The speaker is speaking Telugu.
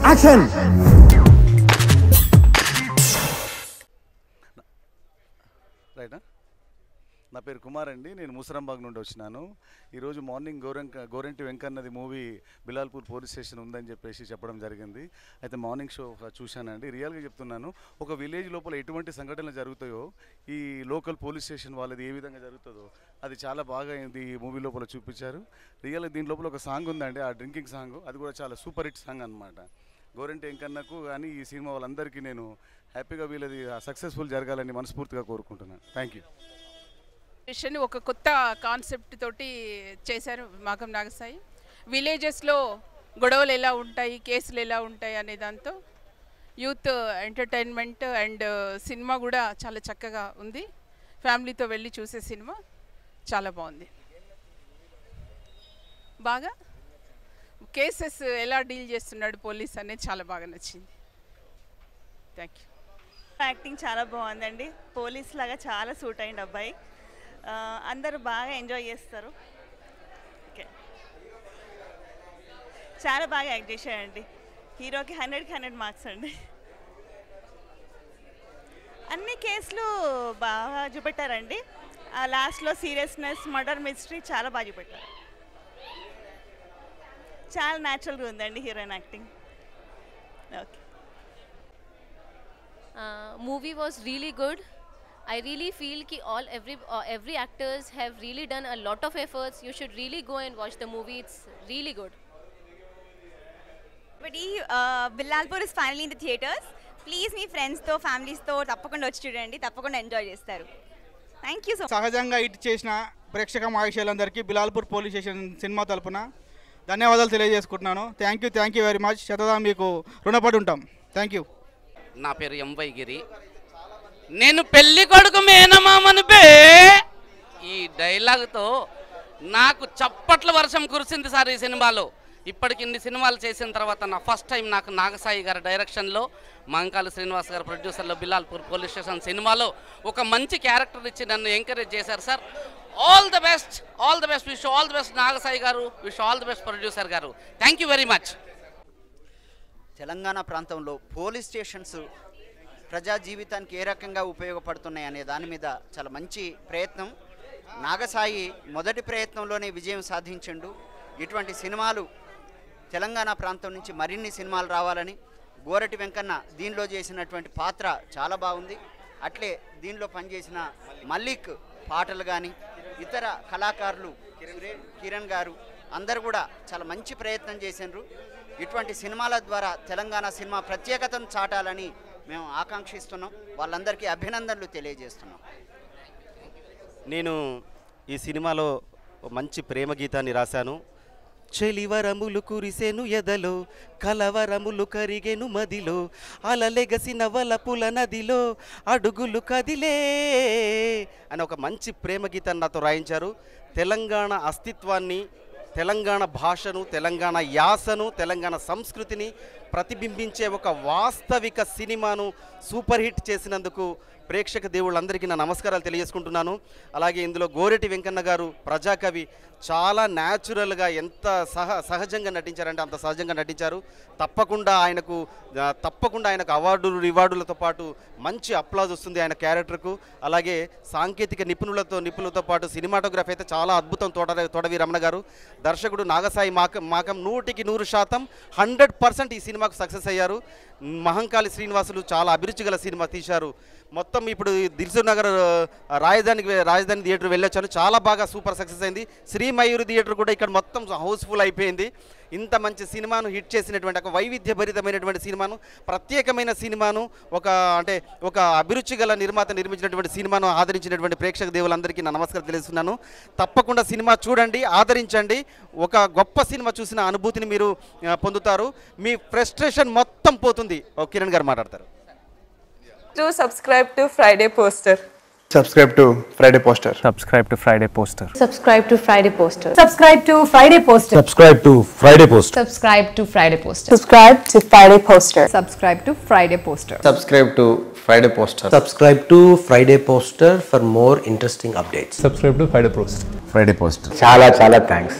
యాక్షన్. రైటా? నా పేరు కుమార్ అండి. నేను ముసరాంబాగ్ నుండి వచ్చినాను. ఈరోజు మార్నింగ్ గోరెంటి వెంకన్నది మూవీ బిలాల్పూర్ పోలీస్ స్టేషన్ ఉందని చెప్పేసి చెప్పడం జరిగింది. అయితే మార్నింగ్ షో చూశానండి. రియల్గా చెప్తున్నాను, ఒక విలేజ్ లోపల ఎటువంటి సంఘటనలు జరుగుతాయో ఈ లోకల్ పోలీస్ స్టేషన్ వాళ్ళది ఏ విధంగా జరుగుతుందో అది చాలా బాగా ఈ మూవీ లోపల చూపించారు. రియల్గా దీని లోపల ఒక సాంగ్ ఉందండి, ఆ డ్రింకింగ్ సాంగ్, అది కూడా చాలా సూపర్ హిట్ సాంగ్ అనమాట. గోరెంటి వెంకన్నకు కానీ ఈ సినిమా వాళ్ళందరికీ నేను హ్యాపీగా వీళ్ళది సక్సెస్ఫుల్ జరగాలని మనస్ఫూర్తిగా కోరుకుంటున్నాను. Thank you. ఒక కొత్త కాన్సెప్ట్ తోటి చేశారు మాకం నాగసాయి. విలేజెస్లో గొడవలు ఎలా ఉంటాయి, కేసులు ఎలా ఉంటాయి అనే దాంతో యూత్ ఎంటర్టైన్మెంట్ అండ్ సినిమా కూడా చాలా చక్కగా ఉంది. ఫ్యామిలీతో వెళ్ళి చూసే సినిమా చాలా బాగుంది. బాగా కేసెస్ ఎలా డీల్ చేస్తున్నాడు పోలీస్ అనేది చాలా బాగా నచ్చింది. Thank you. యాక్టింగ్ చాలా బాగుందండి. పోలీస్ లాగా చాలా సూట్ అయింది అబ్బాయి. అందరూ బాగా ఎంజాయ్ చేస్తారు. ఓకే, చాలా బాగా యాక్ట్ చేశాడండి. హీరోకి 100కి 100 మార్క్స్ అండి. అన్ని కేసులు బాగా చూపెట్టారండి. లాస్ట్లో సీరియస్నెస్, మర్డర్ మిస్టరీ చాలా బాగా చూపెట్టారు. చాలా న్యాచురల్గా ఉందండి heroine acting. Okay. Movie was really good. I really feel ki every actors have really done a lot of efforts. You should really go and watch the movie. It's really good. But Bilalpur is finally in the theaters. Please మీ ఫ్రెండ్స్ తో ఫ్యామిలీస్ తో తప్పకుండా వచ్చి చూడండి, తప్పకుండా ఎంజాయ్ చేస్తారు. Thank you so much. సహజంగా హిట్ చేసిన ప్రేక్షక మహాశయులందరికీ బిలాల్పూర్ పోలీస్ స్టేషన్ సినిమా తరపున ధన్యవాదాలు తెలియజేసుకుంటున్నాను. Thank you very much. శతదా మీకు రుణపడి ఉంటాం. Thank you. నా పేరు ఎంవై గిరి. నేను పెళ్లి కొడుకు మేనమామను బే, ఈ డైలాగ్తో నాకు చప్పట్ల వర్షం కురిసింది సార్ ఈ సినిమాలో. ఇప్పటికి ఇన్ని సినిమాలు చేసిన తర్వాత నా ఫస్ట్ టైం నాకు నాగసాయి గారి డైరెక్షన్లో, మంకాల శ్రీనివాస్ గారు ప్రొడ్యూసర్లో బిలాల్పూర్ పోలీస్ స్టేషన్ సినిమాలో ఒక మంచి క్యారెక్టర్ ఇచ్చి నన్ను ఎంకరేజ్ చేశారు sir. All the best, wish all the best Nagasai garu, wish all the best producer గారు. Thank you very much. Telangana ప్రాంతంలో పోలీస్ స్టేషన్స్ ప్రజా జీవితానికి ఏ రకంగా ఉపయోగపడుతున్నాయి అనే దాని మీద చాలా మంచి ప్రయత్నం. నాగసాయి మొదటి ప్రయత్నంలోనే విజయం సాధించిండు. ఇటువంటి సినిమాలు తెలంగాణ ప్రాంతం నుంచి మరిన్ని సినిమాలు రావాలని, గోరటి వెంకన్న దీనిలో చేసినటువంటి పాత్ర చాలా బాగుంది. అట్లే దీనిలో పనిచేసిన మల్లిక్ పాటలు కానీ ఇతర కళాకారులు కిరణ్ గారు అందరూ కూడా చాలా మంచి ప్రయత్నం చేసినారు. ఇటువంటి సినిమాల ద్వారా తెలంగాణ సినిమా ప్రత్యేకతను చాటాలని మేము ఆకాంక్షిస్తున్నాం. వాళ్ళందరికీ అభినందనలు తెలియజేస్తున్నాం. నేను ఈ సినిమాలో మంచి ప్రేమ గీతాన్ని రాశాను. చెలివరములు కురిసెను ఎదలో, కలవరములు కరిగెను మదిలో, అలలెగసిన వలపుల నదిలో అడుగులు కదిలే అని ఒక మంచి ప్రేమ గీతాన్ని నాతో రాయించారు. తెలంగాణ అస్తిత్వాన్ని, తెలంగాణ భాషను, తెలంగాణ యాసను, తెలంగాణ సంస్కృతిని ప్రతిబింబించే ఒక వాస్తవిక సినిమాను సూపర్ హిట్ చేసినందుకు ప్రేక్షక దేవుళ్ళందరికీ నా నమస్కారాలు తెలియజేసుకుంటున్నాను. అలాగే ఇందులో గోరెటి వెంకన్న గారు ప్రజాకవి చాలా న్యాచురల్గా ఎంత సహజంగా నటించారంటే అంత సహజంగా నటించారు. తప్పకుండా ఆయనకు అవార్డులు రివార్డులతో పాటు మంచి అప్లాజ్ వస్తుంది ఆయన క్యారెక్టర్కు. అలాగే సాంకేతిక నిపుణులతో పాటు సినిమాటోగ్రఫీ అయితే చాలా అద్భుతం. తోటవి రమణ గారు, దర్శకుడు నాగసాయి మాకం 100% 100% ఈ సినిమాకు సక్సెస్ అయ్యారు. మహంకాళి శ్రీనివాసులు చాలా అభిరుచి గల సినిమా తీశారు. మొత్తం ఇప్పుడు దిల్సుఖ్ నగర్ రాజధాని థియేటర్ వెళ్ళొచ్చాను, చాలా బాగా సూపర్ సక్సెస్ అయింది. శ్రీ మయూరి థియేటర్ కూడా ఇక్కడ మొత్తం హౌస్ఫుల్ అయిపోయింది. ఇంత మంచి సినిమాను హిట్ చేసినటువంటి ఒక వైవిధ్యభరితమైనటువంటి సినిమాను, ప్రత్యేకమైన సినిమాను, ఒక అభిరుచి గల నిర్మాత నిర్మించినటువంటి సినిమాను ఆదరించినటువంటి ప్రేక్షక దేవులందరికీ నా నమస్కారం తెలుస్తున్నాను. తప్పకుండా సినిమా చూడండి, ఆదరించండి. ఒక గొప్ప సినిమా చూసిన అనుభూతిని మీరు పొందుతారు. మీ ఫ్రస్ట్రేషన్ మొత్తం పోతుంది. కిరణ్ గారు మాట్లాడతారు. To subscribe to Friday Poster. Subscribe to Friday Poster. Subscribe to Friday Poster. Subscribe to Friday Poster. Subscribe to Friday Poster. Subscribe to Friday Poster. Subscribe to Friday Poster. Subscribe to Friday Poster. Subscribe to Friday Poster. Subscribe to Friday Poster. Subscribe to Friday Poster for more interesting updates. Subscribe to Friday Poster. Friday Poster. Chala thanks.